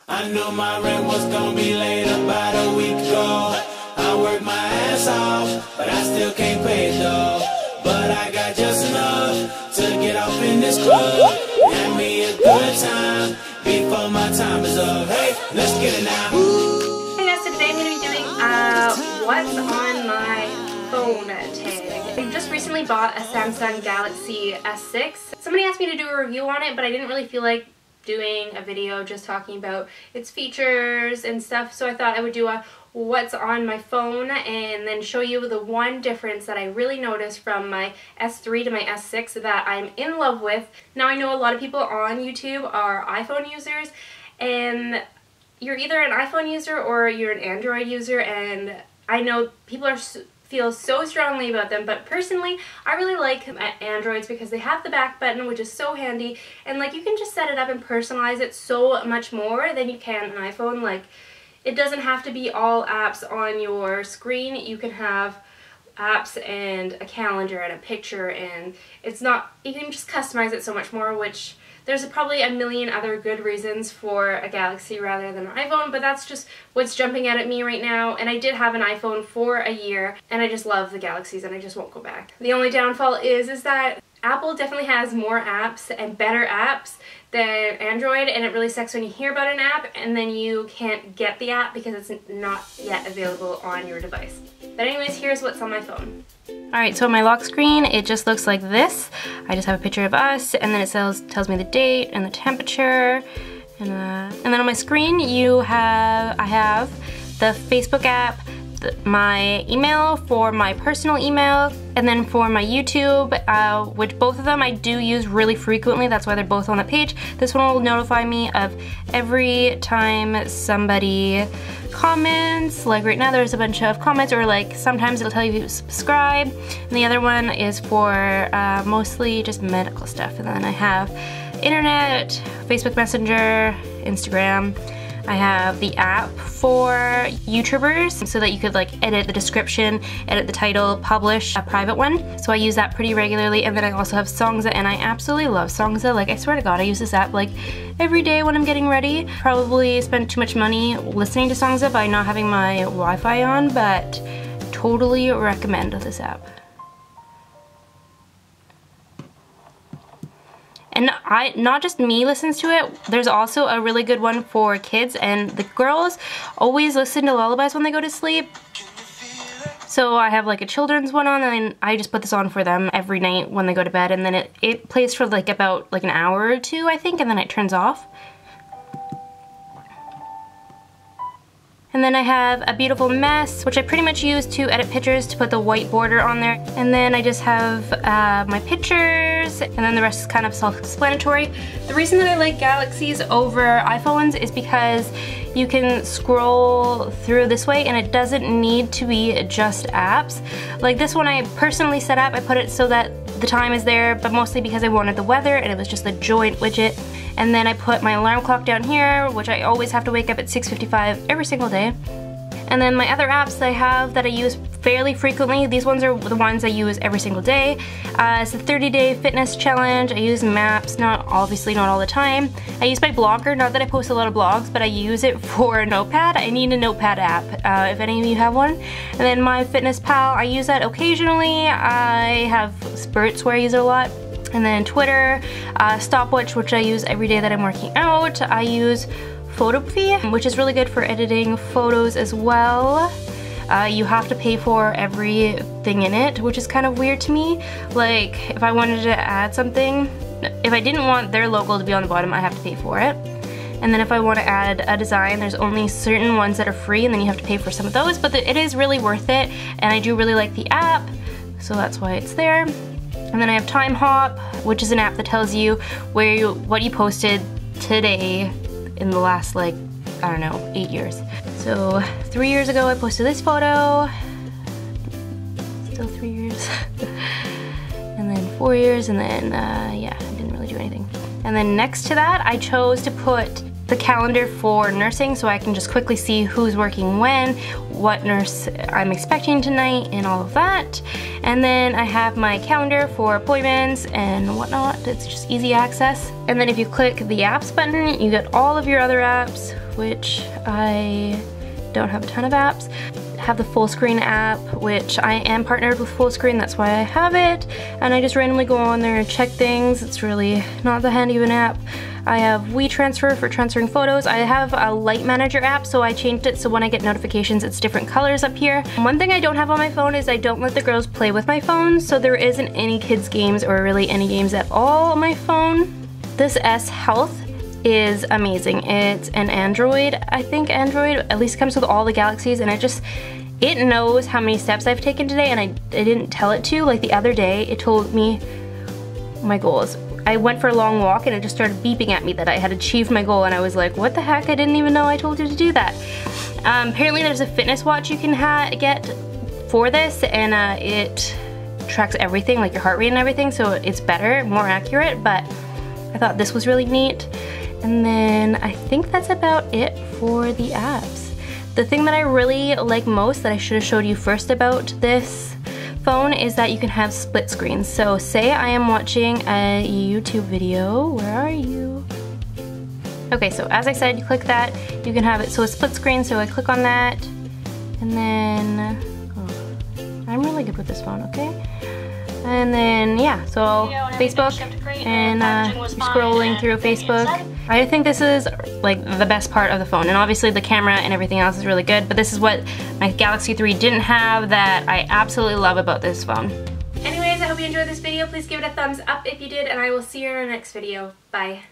I knew my rent was gonna be late about a week ago. I worked my ass off, but I still can't pay it though. But I got just enough to get off in this club. Have me a good time before my time is up. Hey, let's get it now. Hey guys, so today I'm going to be doing what's on my phone tag. I just recently bought a Samsung Galaxy S6. Somebody asked me to do a review on it, but I didn't really feel like doing a video just talking about its features and stuff, so I thought I would do a what's on my phone and then show you the one difference that I really noticed from my S3 to my S6 that I'm in love with. Now I know a lot of people on YouTube are iPhone users, and you're either an iPhone user or you're an Android user, and I know people feel so strongly about them, but personally I really like Androids because they have the back button, which is so handy, and like you can just set it up and personalize it so much more than you can an iPhone. Like, it doesn't have to be all apps on your screen. You can have apps and a calendar and a picture, and it's not, you can just customize it so much more, which there's probably a million other good reasons for a Galaxy rather than an iPhone, but that's just what's jumping out at me right now. And I did have an iPhone for a year, and I just love the Galaxies, and I just won't go back. The only downfall is that Apple definitely has more apps and better apps than Android, and it really sucks when you hear about an app and then you can't get the app because it's not yet available on your device. But anyways, here's what's on my phone. Alright, so on my lock screen, it just looks like this. I just have a picture of us, and then it tells me the date and the temperature. And then on my screen, I have the Facebook app, my email for my personal email, and then for my YouTube, which both of them I do use really frequently. That's why they're both on the page. This one will notify me of every time somebody comments. Like right now there's a bunch of comments, or like sometimes it'll tell you to subscribe. And the other one is for mostly just medical stuff. And then I have internet, Facebook Messenger, Instagram. I have the app for YouTubers so that you could like edit the description, edit the title, publish a private one. So I use that pretty regularly. And then I also have Songza, and I absolutely love Songza. Like, I swear to God, I use this app like every day when I'm getting ready. Probably spend too much money listening to Songza by not having my Wi-Fi on, but totally recommend this app. And not just me listens to it, there's also a really good one for kids, and the girls always listen to lullabies when they go to sleep. So I have like a children's one on, and I just put this on for them every night when they go to bed, and then it plays for like about like an hour or two, I think, and then it turns off. And then I have a beautiful mess, which I pretty much use to edit pictures, to put the white border on there. And then I just have my pictures, and then the rest is kind of self-explanatory. The reason that I like Galaxies over iPhones is because you can scroll through this way, and it doesn't need to be just apps. Like this one I personally set up, I put it so that the time is there, but mostly because I wanted the weather, and it was just a joint widget. And then I put my alarm clock down here, which I always have to wake up at 6:55 every single day. And then my other apps that I have that I use fairly frequently, these ones are the ones I use every single day. It's the 30-day fitness challenge. I use Maps, obviously not all the time. I use my blogger, not that I post a lot of blogs, but I use it for a notepad. I need a notepad app, if any of you have one. And then my Fitness Pal, I use that occasionally. I have Spurts where I use it a lot. And then Twitter, Stopwatch, which I use every day that I'm working out. I use Photography, which is really good for editing photos as well. You have to pay for everything in it, which is kind of weird to me. Like, if I wanted to add something, if I didn't want their logo to be on the bottom, I have to pay for it. And then if I want to add a design, there's only certain ones that are free, and then you have to pay for some of those, but it is really worth it, and I do really like the app, so that's why it's there. And then I have Time Hop, which is an app that tells you what you posted today in the last, like, I don't know, 8 years. So 3 years ago I posted this photo, still 3 years, and then 4 years, and then yeah, I didn't really do anything. And then next to that I chose to put the calendar for nursing so I can just quickly see who's working when, what nurse I'm expecting tonight, and all of that. And then I have my calendar for appointments and whatnot. It's just easy access. And then if you click the apps button, you get all of your other apps, which I don't have a ton of apps. I have the full screen app, which I am partnered with full screen, that's why I have it. And I just randomly go on there and check things. It's really not the handy of an app. I have WeTransfer for transferring photos. I have a light manager app, so I changed it so when I get notifications it's different colors up here. One thing I don't have on my phone is I don't let the girls play with my phone, so there isn't any kids games or really any games at all on my phone. This S Health is amazing. It's an Android, I think Android, at least comes with all the Galaxies, and it knows how many steps I've taken today, and I didn't tell it to. Like the other day, it told me my goals. I went for a long walk and it just started beeping at me that I had achieved my goal, and I was like, what the heck, I didn't even know I told you to do that. Apparently there's a fitness watch you can get for this, and it tracks everything, like your heart rate and everything, so it's better, more accurate, but I thought this was really neat. And then I think that's about it for the apps. The thing that I really like most that I should have showed you first about this phone is that you can have split screens. So say I am watching a YouTube video. Where are you? Okay, so as I said, you click that, you can have it so it's split screen, so I click on that, and then, oh, I'm really good with this phone, okay? And then, yeah, so Facebook, and you're scrolling through Facebook. I think this is like the best part of the phone, and obviously the camera and everything else is really good, but this is what my Galaxy 3 didn't have that I absolutely love about this phone. Anyways, I hope you enjoyed this video. Please give it a thumbs up if you did, and I will see you in our next video. Bye.